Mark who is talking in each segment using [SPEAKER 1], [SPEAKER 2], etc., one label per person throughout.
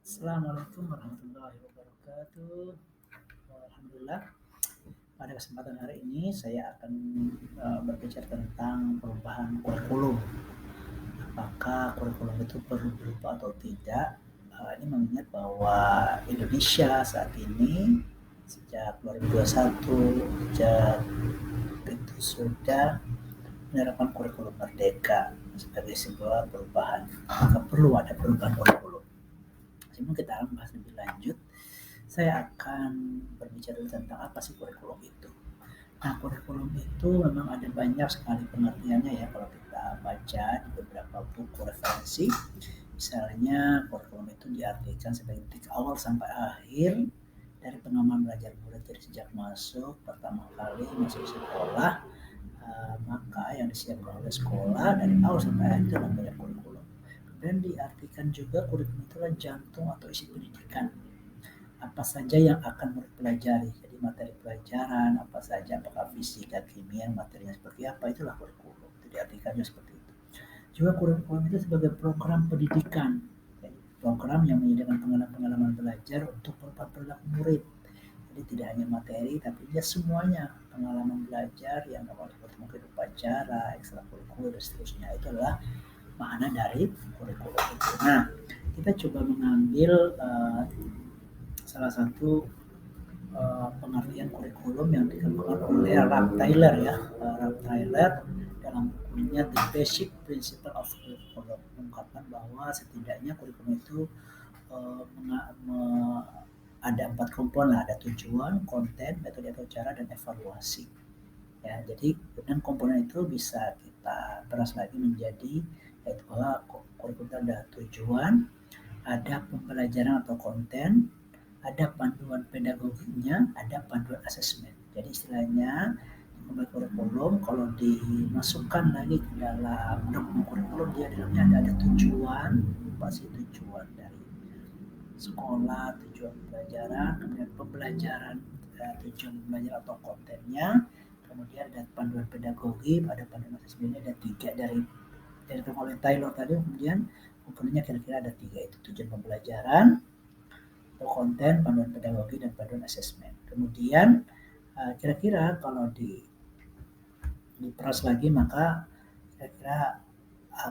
[SPEAKER 1] Assalamualaikum warahmatullahi wabarakatuh. Alhamdulillah, pada kesempatan hari ini saya akan berbicara tentang perubahan kurikulum. Apakah kurikulum itu perlu berubah atau tidak? Ini mengingat bahwa Indonesia saat ini sejak 2021 sejak itu sudah menerapkan kurikulum merdeka sebagai sebuah perubahan. Maka perlu ada perubahan kurikulum. Sebelum kita akan bahas lebih lanjut, saya akan berbicara tentang apa sih kurikulum itu. Nah, kurikulum itu memang ada banyak sekali pengertiannya ya kalau kita baca di beberapa buku referensi. Misalnya, kurikulum itu diartikan sebagai titik awal sampai akhir dari pengalaman belajar murid dari sejak masuk pertama kali masuk sekolah, maka yang disiapkan oleh sekolah dari awal sampai akhir itu adalah kurikulum. Kemudian diartikan juga kurikulum itu adalah jantung atau isi pendidikan. Apa saja yang akan murid pelajari, jadi materi pelajaran apa saja, apakah fisika, kimia, materinya seperti apa, itulah kurikulum. Itu diartikannya seperti itu. Juga kurikulum itu sebagai program pendidikan, jadi program yang menyediakan pengalaman belajar untuk perubahan perilaku murid. Jadi tidak hanya materi, tapi dia semuanya pengalaman belajar yang dapat mungkin upacara, ekstrakurikuler dan seterusnya. Itu adalah makna dari kurikulum itu. Nah, kita coba mengambil salah satu pengertian kurikulum yang dikembangkan oleh Ralph Tyler ya. Ralph Tyler dalam bukunya The Basic Principle of Curriculum mengungkapkan bahwa setidaknya kurikulum itu ada 4 komponen, ada tujuan, konten, metode atau cara, dan evaluasi. Ya, jadi dengan komponen itu bisa kita peras lagi menjadi yaitu bahwa kurikulum ada tujuan, ada pembelajaran atau konten, ada panduan pedagoginya, ada panduan asesmen. Jadi istilahnya di kurikulum kalau dimasukkan lagi ke dalam dokumen kurikulum dia dalamnya ada tujuan, pasti tujuan dari sekolah, tujuan pembelajaran, kemudian pembelajaran, tujuan belajar atau kontennya, kemudian ada panduan pedagogi, ada panduan asesmennya, ada 3 dari oleh Taylor tadi. Kemudian komponennya kira-kira ada 3, itu tujuan pembelajaran, konten, panduan pedagogi, dan panduan asesmen. Kemudian kira-kira kalau diperas lagi maka kira-kira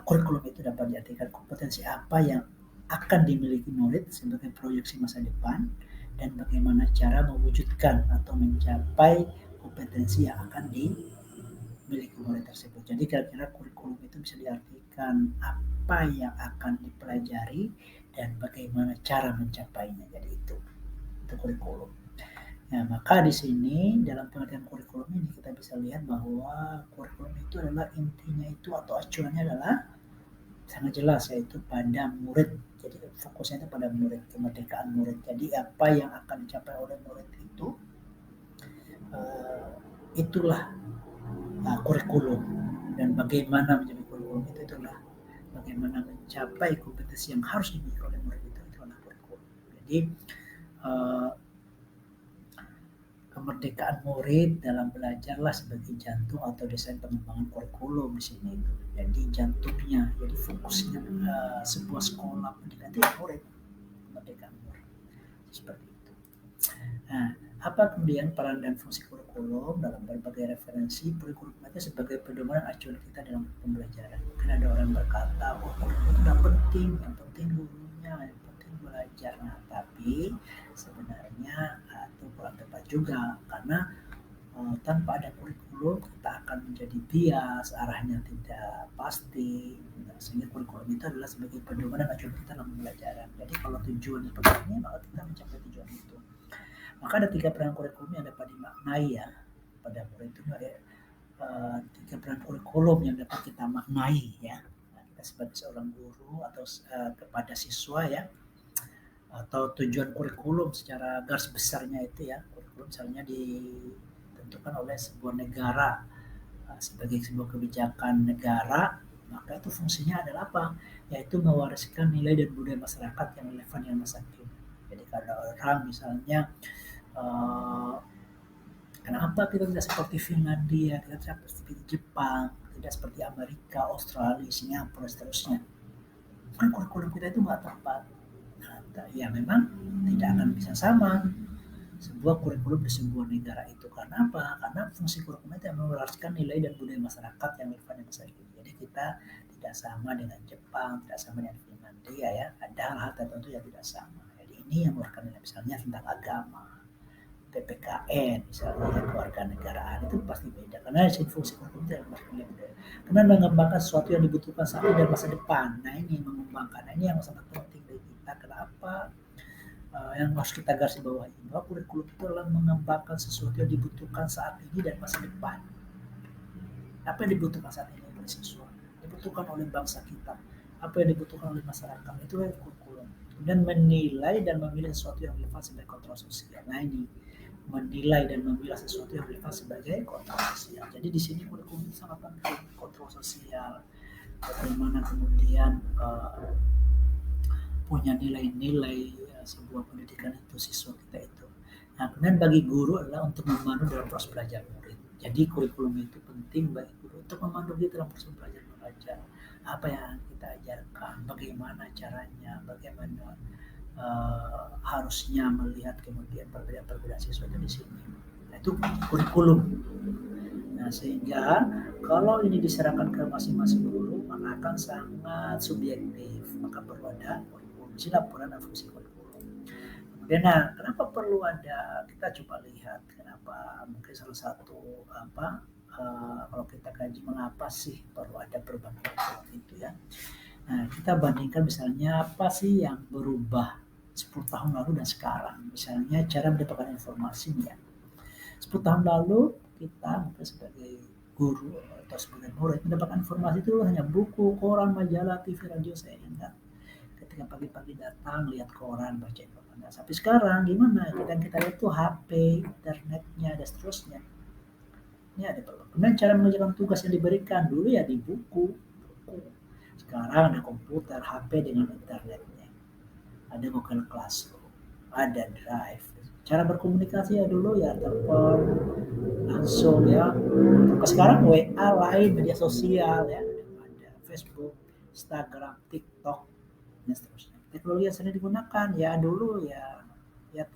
[SPEAKER 1] kurikulum itu dapat diartikan kompetensi apa yang akan dimiliki murid sebagai proyeksi masa depan dan bagaimana cara mewujudkan atau mencapai kompetensi yang akan dimiliki murid tersebut. Jadi kira-kira kurikulum itu bisa diartikan apa yang akan dipelajari dan bagaimana cara mencapainya. Jadi itu kurikulum. Nah, maka di sini dalam pengertian kurikulum ini kita bisa lihat bahwa kurikulum itu adalah intinya itu atau acuannya adalah sangat jelas, yaitu pada murid. Jadi fokusnya itu pada murid, kemerdekaan murid. Jadi apa yang akan dicapai oleh murid itu itulah kurikulum, dan bagaimana menjadi kurikulum itu itulah bagaimana mencapai kompetensi yang harus dimiliki oleh murid itu adalah kurikulum. Jadi kemerdekaan murid dalam belajarlah sebagai jantung atau desain pengembangan kurikulum di sini itu. Jadi jantungnya, jadi fokusnya sebuah sekolah pendidikan murid, kemerdekaan murid seperti itu. Nah, apa kemudian peran dan fungsi kurikulum dalam berbagai referensi? Kurikulum itu sebagai pedoman acuan kita dalam pembelajaran. Mungkin ada orang berkata, oh kurikulum itu tidak penting, yang penting gurunya, yang penting belajar. Nah, tapi sebenarnya itu kurang tepat juga, karena tanpa ada kurikulum kita akan menjadi bias, arahnya tidak pasti. Sehingga kurikulum itu adalah sebagai pedoman dan acuan kita dalam pembelajaran. Jadi kalau tujuan dipenuhi maka kita mencapai tujuan itu. Maka ada 3 peran kurikulum yang dapat dimaknai ya pada murid itu. 3 peran kurikulum yang dapat kita maknai ya. Nah, kita sebagai seorang guru atau kepada siswa ya, atau tujuan kurikulum secara garis besarnya itu ya, kurikulum misalnya ditentukan oleh sebuah negara sebagai sebuah kebijakan negara, maka itu fungsinya adalah apa? Yaitu mewariskan nilai dan budaya masyarakat yang relevan dengan masa kini. Jadi kalau orang misalnya kenapa kita tidak seperti Finlandia, kita tidak seperti Jepang, tidak seperti Amerika, Australia, Singapura, seterusnya. Kan kurikulum kita itu nggak tepat. Nah, kita. Ya memang tidak akan bisa sama sebuah kurikulum di sebuah negara itu. Karena apa? Karena fungsi kurikulum itu yang mewariskan nilai dan budaya masyarakat yang relevan di masa kini. Jadi kita tidak sama dengan Jepang, tidak sama dengan Finlandia ya. Ada hal-hal tertentu yang tidak sama. Jadi ini yang mewariskan nilai, misalnya tentang agama, PPKN misalnya ya, kewarganegaraan itu pasti beda karena fungsi kurikulum itu yang berbeda. Karena mengembangkan sesuatu yang dibutuhkan saat ini dan masa depan. Nah ini mengembangkan, nah, ini yang sangat penting bagi kita. Kenapa? Yang harus kita garis bawahi bahwa kurikulum itu adalah mengembangkan sesuatu yang dibutuhkan saat ini dan masa depan. Apa yang dibutuhkan saat ini oleh siswa, dibutuhkan oleh bangsa kita, apa yang dibutuhkan oleh masyarakat, itu adalah kurikulum. Kemudian menilai dan memilih sesuatu yang relevan sebagai kontrol sosial. Nah ini menilai dan memilah sesuatu yang relevan sebagai kontrol sosial. Jadi di sini kurikulum itu sangat penting, kontrol sosial. Bagaimana kemudian punya nilai-nilai sebuah pendidikan itu siswa kita itu. Nah, kemudian bagi guru adalah untuk memandu dalam proses belajar murid. Jadi kurikulum itu penting bagi guru untuk memandu kita dalam proses belajar mengajar. Apa yang kita ajarkan, bagaimana caranya, bagaimana harusnya melihat kemudian perbedaan-perbedaan siswa itu di sini. Nah, itu kurikulum. Nah, sehingga kalau ini diserahkan ke masing-masing guru, maka akan sangat subjektif. Maka perlu ada kurikulum. Di sini laporan dan fungsi kurikulum. Kemudian, nah, kenapa perlu ada? Kita coba lihat kenapa. Mungkin salah satu kalau kita kaji mengapa sih perlu ada perubahan kurikulum itu ya. Nah, kita bandingkan misalnya apa sih yang berubah 10 tahun lalu dan sekarang. Misalnya cara mendapatkan informasinya. 10 tahun lalu kita mungkin sebagai guru atau sebagai murid mendapatkan informasi itu hanya buku, koran, majalah, TV, radio. Saya ingat ketika pagi-pagi datang lihat koran, baca informasi. Nah, tapi sekarang gimana? Kita lihat tuh HP, internetnya, dan seterusnya. Ini ada perubahan. Kemudian cara mengerjakan tugas yang diberikan dulu ya di buku. Sekarang ada komputer, HP dengan internetnya. Ada Google Classroom, ada Drive. Cara berkomunikasi ya dulu ya telepon langsung ya. Sekarang WA, lain media sosial ya, ada Facebook, Instagram, TikTok dan seterusnya. Teknologi yang sering digunakan ya dulu ya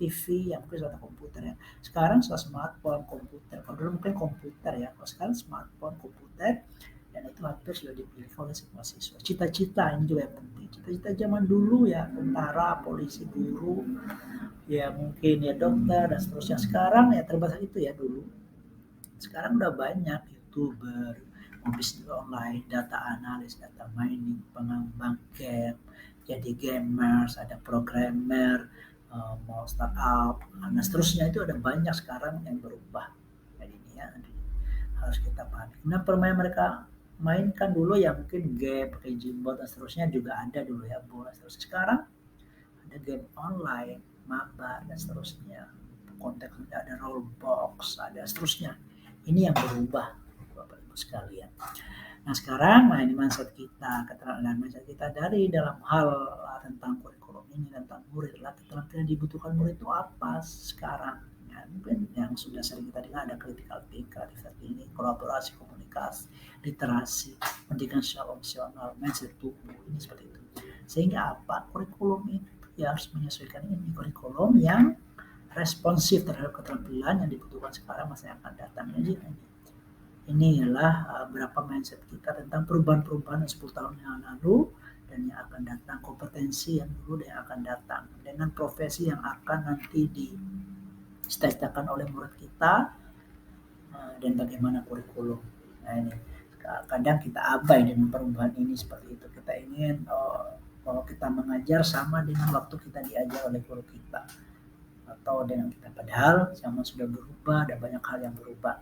[SPEAKER 1] TV, ya mungkin sudah komputer ya. Sekarang sudah smartphone, komputer. Kalau dulu mungkin komputer ya, kalau sekarang smartphone, komputer, dan itu hampir sudah dipilih oleh semua siswa. Cita-cita ini juga yang penting. Cita-cita zaman dulu ya tentara, polisi, guru, ya mungkin ya dokter dan seterusnya. Sekarang ya terbatas itu ya dulu. Sekarang udah banyak YouTuber, bisnis online, data analis, data mining, pengembang game, jadi gamers, ada programmer, mau startup, dan seterusnya. Itu ada banyak sekarang yang berubah. Jadi ini ya harus kita pahami. Nah, permainan mereka mainkan dulu ya mungkin game pakai Gmod dan seterusnya juga ada dulu ya, bola seterusnya. Sekarang ada game online, MABA dan seterusnya. Konteksnya ada Roblox, ada seterusnya. Ini yang berubah Bapak Ibu sekalian. Nah sekarang, nah ini mindset kita, keterampilan mindset kita dari dalam hal tentang kurikulum ini, tentang murid lah, keterampilan dibutuhkan murid itu apa sekarang. Ya, mungkin yang sudah sering kita dengar ada critical thinking, kolaborasi, komunikasi, literasi, pendidikan secara opsional, mindset tubuh, ini seperti itu. Sehingga apa? Kurikulum itu ya harus menyesuaikan ini, kurikulum yang responsif terhadap keterampilan yang dibutuhkan sekarang masa yang akan datang. Ini ialah berapa mindset kita tentang perubahan-perubahan 10 tahun yang lalu dan yang akan datang, kompetensi yang dulu dan yang akan datang, dengan profesi yang akan nanti dicita-citakan oleh murid kita, dan bagaimana kurikulum. Nah ini kadang kita abai dengan perubahan ini seperti itu. Kita ingin kalau kita mengajar sama dengan waktu kita diajar oleh guru kita atau dengan kita, padahal zaman sudah berubah, ada banyak hal yang berubah.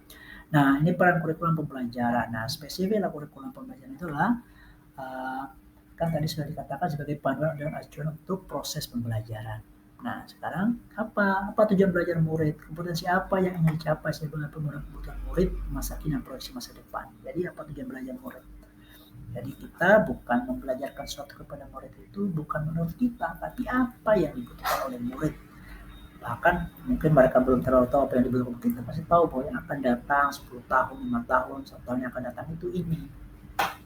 [SPEAKER 1] Nah ini peran kurikulum pembelajaran. Nah spesifiknya kurikulum pembelajaran itulah kan tadi sudah dikatakan sebagai panduan dan acuan untuk proses pembelajaran. Nah sekarang apa tujuan belajar murid, kompetensi apa yang ingin dicapai sebagai pemenuhan kebutuhan murid masa kini dan proyeksi masa depan. Jadi apa tujuan belajar murid? Jadi kita bukan membelajarkan sesuatu kepada murid itu bukan menurut kita, tapi apa yang dibutuhkan oleh murid. Bahkan mungkin mereka belum terlalu tahu apa yang dibutuhkan, kita pasti tahu bahwa yang akan datang 10 tahun, 5 tahun, 1 tahun yang akan datang itu ini.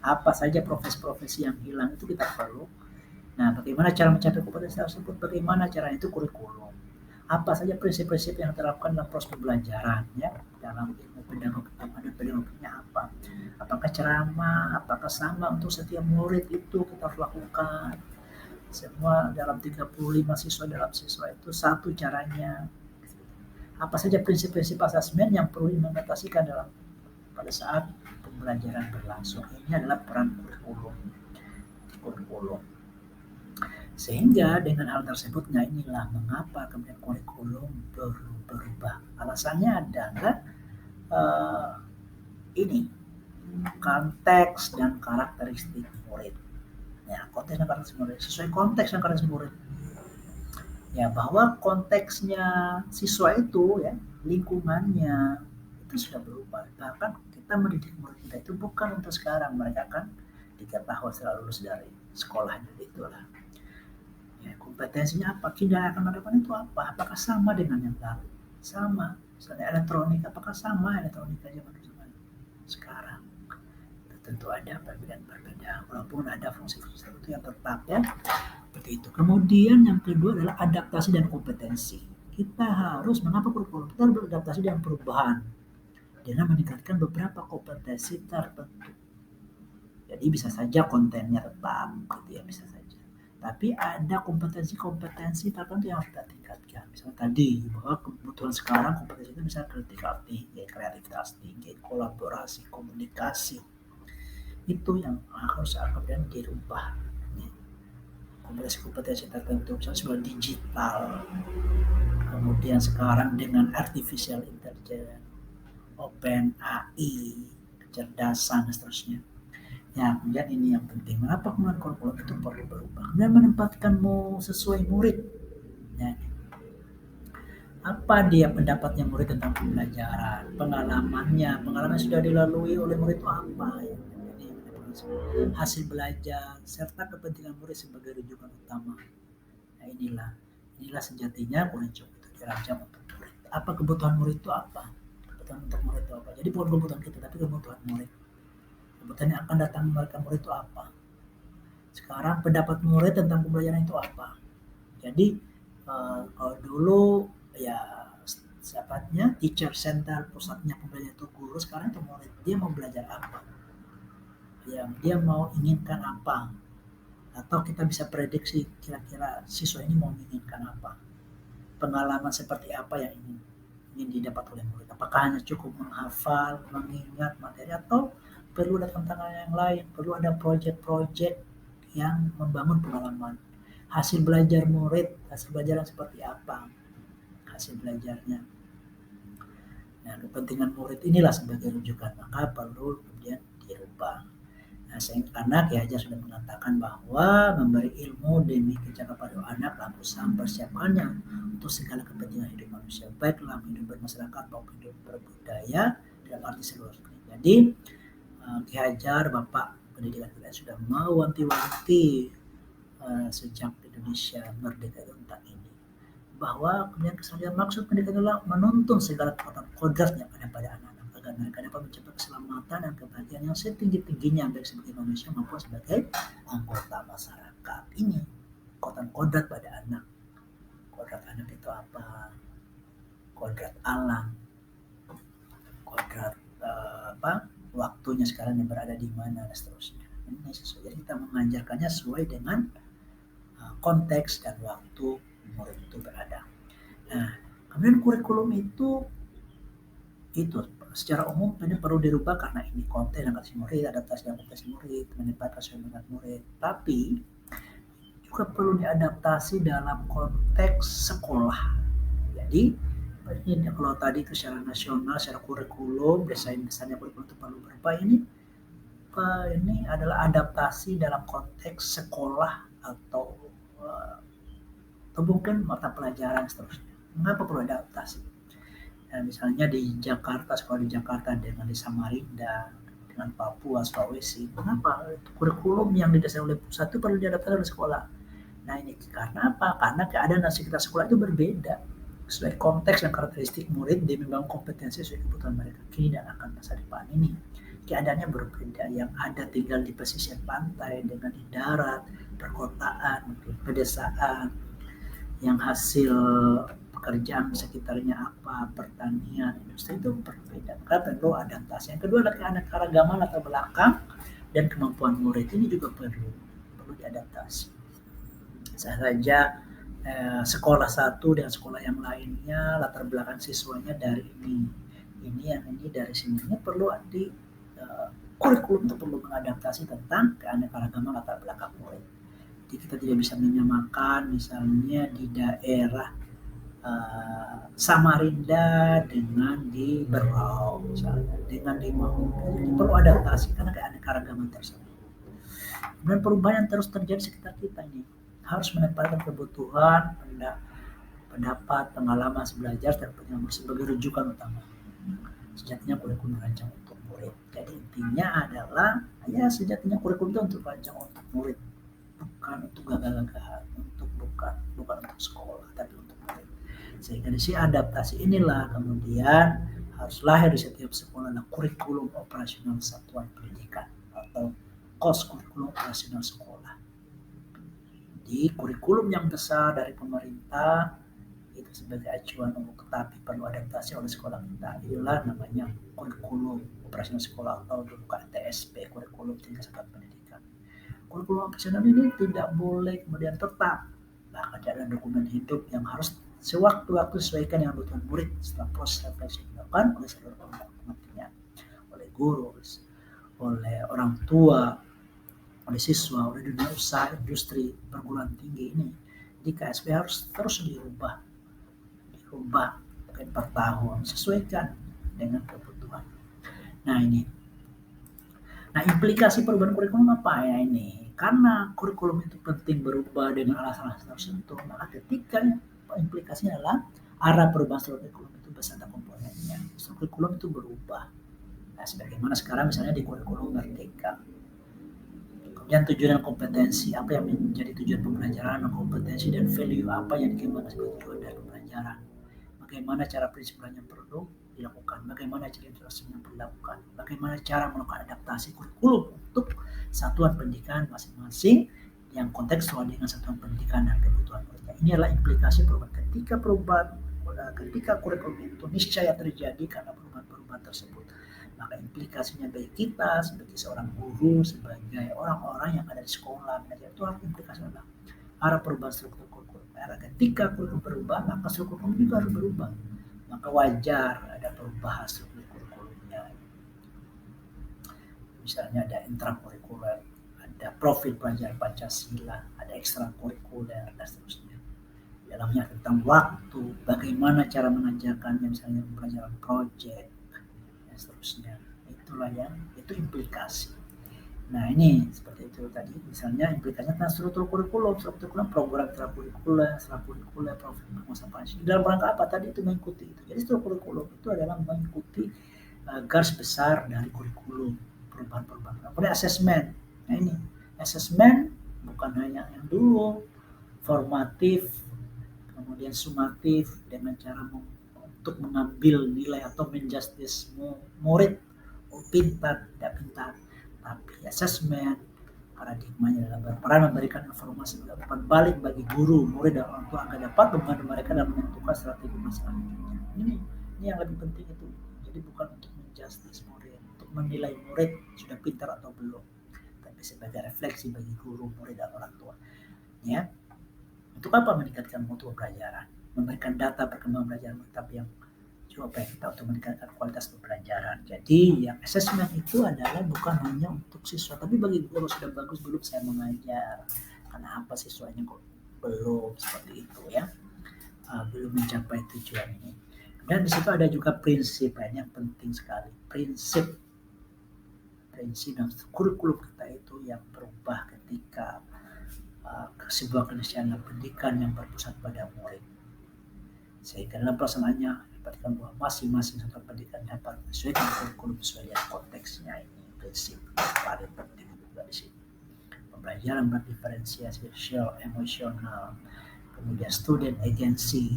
[SPEAKER 1] Apa saja profesi-profesi yang hilang itu kita perlu Nah, bagaimana cara mencapai kompetensi tersebut? Bagaimana caranya? Itu kurikulum. Apa saja prinsip-prinsip yang terapkan dalam proses pembelajaran ya, dalam ilmu pedagog ada pedagogiknya apa? Apakah ceramah, apakah sama untuk setiap murid itu kita harus lakukan. Semua dalam 35 siswa dalam siswa itu satu caranya. Apa saja prinsip-prinsip asesmen yang perlu diimplementasikan dalam pada saat pembelajaran berlangsung. Ini adalah peran kurikulum. Kurikulum. Sehingga dengan hal tersebut, nah inilah mengapa kemudian kurikulum berubah. Alasannya adalah uh, ini konteks dan karakteristik murid. Ya, konteks dan karakteristik murid sesuai konteks dan karakteristik murid. Ya, bahwa konteksnya siswa itu ya, lingkungannya itu sudah berubah. Bahkan kita mendidik murid kita itu bukan untuk sekarang, mereka kan 3 tahun setelah lulus dari sekolahnya itulah. Ya, kompetensinya apa? Kinerja akan melakukan itu apa? Apakah sama dengan yang lalu? Sama. Misalnya elektronik, apakah sama elektronika zaman dulu sekarang? Tentu ada perbedaan-perbedaan. Walaupun ada fungsi-fungsi tertentu yang tetap ya. Seperti itu. Kemudian yang kedua adalah adaptasi dan kompetensi. Kita harus mengapa kurikulum? Kita harus beradaptasi dengan perubahan dengan meningkatkan beberapa kompetensi tertentu. Jadi bisa saja kontennya tetap, gitu ya, bisa saja. Tapi ada kompetensi-kompetensi tertentu yang harus kita tingkatkan. Misalnya tadi bahwa kebutuhan sekarang kompetensi itu bisa critical thinking, kreativitas tinggi, kolaborasi, komunikasi. Itu yang harus kemudian dirubah. Kompetensi-kompetensi tertentu, misalnya sebuah digital, kemudian sekarang dengan artificial intelligence, open AI, kecerdasan dan seterusnya. Ya, kemudian ini yang penting. Mengapa kemudian kurikulum itu perlu berubah? Dan menempatkanmu sesuai murid. Ya. Apa dia pendapatnya murid tentang pembelajaran, pengalaman sudah dilalui oleh murid itu apa? Ya. Hasil belajar serta kepentingan murid sebagai rujukan utama. Nah, inilah sejatinya kurikulum itu dirancang untuk murid. Apa kebutuhan murid itu apa? Kebutuhan untuk murid itu apa? Jadi bukan kebutuhan kita, tapi kebutuhan murid. Kebutuhan yang akan datang mereka murid itu apa? Sekarang pendapat murid tentang pembelajaran itu apa? Jadi kalau dulu ya siapanya teacher center, pusatnya pembelajaran itu guru, sekarang itu murid. Dia mau belajar apa? Ya, dia mau inginkan apa? Atau kita bisa prediksi kira-kira siswa ini mau menginginkan apa? Pengalaman seperti apa yang ingin didapat oleh murid? Apakah hanya cukup menghafal, mengingat materi, atau perlu ada tantangan yang lain? Perlu ada proyek-proyek yang membangun pengalaman. Hasil belajar murid, hasil belajar seperti apa? Hasil belajarnya. Nah, kepentingan murid inilah sebagai rujukan, maka perlu kemudian dirubah. Nah, karena Ki Hajar sudah mengatakan bahwa memberi ilmu demi kecakapan anak dalam usaha mempersiapkannya untuk segala kepentingan hidup manusia, baik dalam hidup bermasyarakat maupun hidup berbudaya dalam arti seluruhnya. Jadi Ki Hajar, Bapak Pendidikan kita sudah mewanti-wanti sejak Indonesia merdeka tentang ini, bahwa kemudian kesadaran maksud pendidikan adalah menuntun segala kekuatan kodrat yang ada pada anak-anak agar mereka dapat mencapai keselamatan dan kebahagiaan yang setinggi-tingginya baik sebagai manusia maupun sebagai anggota masyarakat. Ini kekuatan kodrat pada anak. Kodrat anak itu apa? Kodrat alam, kodrat waktunya sekarang yang berada di mana dan seterusnya. Ini sesuai. Jadi kita mengajarkannya sesuai dengan konteks dan waktu murid itu berada. Nah, kemudian kurikulum itu secara umum ini perlu dirubah karena ini konten dan kasih murid, adaptasi dan kompetensi murid, menempatkan sesuai dengan murid. Tapi juga perlu diadaptasi dalam konteks sekolah. Jadi ini kalau tadi itu secara nasional, secara kurikulum, desainnya kurikulum itu perlu berubah. Ini adalah adaptasi dalam konteks sekolah atau mungkin mata pelajaran seterusnya. Mengapa perlu adaptasi? Nah, misalnya di Jakarta, sekolah di Jakarta dengan di Samarinda, dengan Papua, Sulawesi, mengapa kurikulum yang didesain oleh pusat itu perlu diadaptasi oleh sekolah? Nah, ini karena apa? Karena keadaan dan sekitar sekolah itu berbeda. Sesuai konteks dan karakteristik murid, dia membangun kompetensi sesuai kebutuhan mereka kini dan akan masa depan ini. keadaannya berbeda. Yang ada tinggal di pesisir pantai dengan di darat, perkotaan, pedesaan, yang hasil pekerjaan sekitarnya apa, pertanian, industri itu berbeda. Maka perlu adaptasi. Yang kedua adalah keanekaragaman latar belakang dan kemampuan murid ini juga perlu diadaptasi. Saja sekolah satu dengan sekolah yang lainnya, latar belakang siswanya dari ini dari sini. Ini perlu di kurikulum itu perlu mengadaptasi tentang keanekaragaman latar belakang murid. Jadi kita tidak bisa menyamakan misalnya di daerah Samarinda dengan di Berau misalnya, dengan di Maluku. Jadi perlu adaptasi karena keanekaragaman tersebut. Dan perubahan yang terus terjadi sekitar kita ini harus menempatkan kebutuhan, pendapat, pengalaman belajar sebagai rujukan utama. Sejatinya kurikulum dirancang untuk murid. Jadi intinya adalah sejatinya kurikulum itu untuk dirancang untuk murid, bukan untuk gagah-gagahan, bukan untuk sekolah, tapi untuk murid. Sehingga di sini adaptasi inilah kemudian harus lahir di setiap sekolah adalah kurikulum operasional satuan pendidikan atau KOS, kurikulum operasional sekolah. Di kurikulum yang besar dari pemerintah itu sebagai acuan untuk tetapi perlu adaptasi oleh sekolah kita. Itulah namanya kurikulum operasional sekolah atau KTSP, kurikulum tingkat satuan pendidikan. Kurikulum operasional ini tidak boleh kemudian tetap, bahkan ada dokumen hidup yang harus sewaktu-waktu sesuaikan dengan kebutuhan murid setelah proses refleksi dilakukan oleh seluruh kepentingan, oleh guru, oleh orang tua, oleh siswa, oleh dunia usaha, industri, perguruan tinggi ini. Jadi KSP harus terus dirubah per tahun, sesuaikan dengan kebutuhan. Nah implikasi perubahan kurikulum apa ya ini? Karena kurikulum itu penting berubah dengan alasan-alasan tertentu, maka ketika implikasinya adalah arah perubahan struktur kurikulum itu beserta komponennya. Struktur kurikulum itu berubah. Nah, sebagaimana sekarang misalnya di kurikulum Merdeka. Kemudian tujuan dan kompetensi, apa yang menjadi tujuan pembelajaran, kompetensi dan value apa yang dikembangkan sebagai tujuan dari pembelajaran. Bagaimana cara prinsip belajar perlu dilakukan, bagaimana cara interaksinya perlu dilakukan, bagaimana cara melakukan adaptasi kurikulum untuk satuan pendidikan masing-masing yang kontekstual dengan satuan pendidikan dan kebutuhan muridnya. Ini adalah implikasi perubahan. Ketika kurikulum itu niscaya terjadi karena perubahan-perubahan tersebut, maka implikasinya bagi kita sebagai seorang guru, sebagai orang-orang yang ada di sekolah, itu harus implikasinya adalah arah perubahan struktur kurikulum. Ketika kurikulum berubah, maka struktur kurikulum juga harus berubah. Maka wajar ada perubahan struktur kurikulumnya. Misalnya ada intrakurikuler, ada profil pelajaran Pancasila, ada ekstrakurikuler, dan seterusnya. Dalamnya tentang waktu, bagaimana cara mengajarkannya, misalnya pelajaran proyek, dan seterusnya. Itulah itu implikasi. Nah ini seperti itu tadi, misalnya implikasinya tentang struktur kurikulum, program ekstrakurikuler, profil penguasaan Pancasila. Dalam rangka apa tadi itu mengikuti itu. Jadi struktur kurikulum itu adalah mengikuti garis besar dari kurikulum, perubahan-perubahan. Kemudian asesmen. Nah ini asesmen bukan hanya yang dulu formatif, kemudian sumatif dengan cara untuk mengambil nilai atau menjustis murid pintar tidak pintar, tapi asesmen paradigmanya adalah berperan memberikan informasi umpan balik bagi guru, murid dan orang tua agar dapat membantu mereka dalam menentukan strategi masa selanjutnya. Ini yang lebih penting itu. Jadi bukan untuk menjustis murid, untuk menilai murid sudah pintar atau belum, tapi sebagai refleksi bagi guru, murid dan orang tua. Ya, untuk apa? Meningkatkan mutu pembelajaran, memberikan data perkembangan belajar tapi yang supaya kita untuk meningkatkan kualitas pembelajaran. Jadi yang asesmen itu adalah bukan hanya untuk siswa, tapi bagi guru sudah bagus belum saya mengajar, karena apa siswanya kok belum seperti itu ya, belum mencapai tujuan ini. Dan di situ ada juga prinsip yang penting sekali, prinsip dan kurikulum kita itu yang berubah ketika sebuah keniscayaan pendidikan yang berpusat pada murid. Sehingga dalam pelaksanaannya dipastikan bahwa masing-masing satuan pendidikan dapat menyesuaikan kurikulum sesuai dengan konteksnya. Ini prinsip paling penting juga di sini. Pembelajaran berdiferensiasi sosial, emosional, kemudian student agency,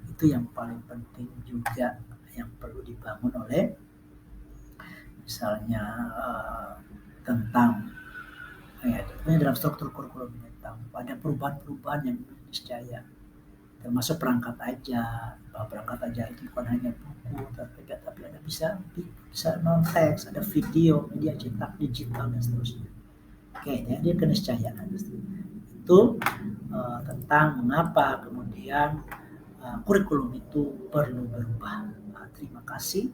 [SPEAKER 1] itu yang paling penting juga yang perlu dibangun oleh misalnya tentang dalam struktur kurikulum ini tentang ada perubahan-perubahan yang niscaya, termasuk perangkat ajar. Bahwa perangkat ajar itu bukan hanya buku, tapi ada bisa non teks, ada video, media cetak, digital dan seterusnya. Oke, jadi keniscayaan itu tentang mengapa kemudian kurikulum itu perlu berubah. Terima kasih.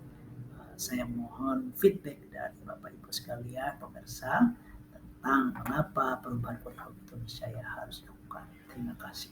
[SPEAKER 1] Saya mohon feedback dari Bapak Ibu sekalian pemirsa tentang mengapa perubahan kurikulum itu saya harus lakukan. Terima kasih.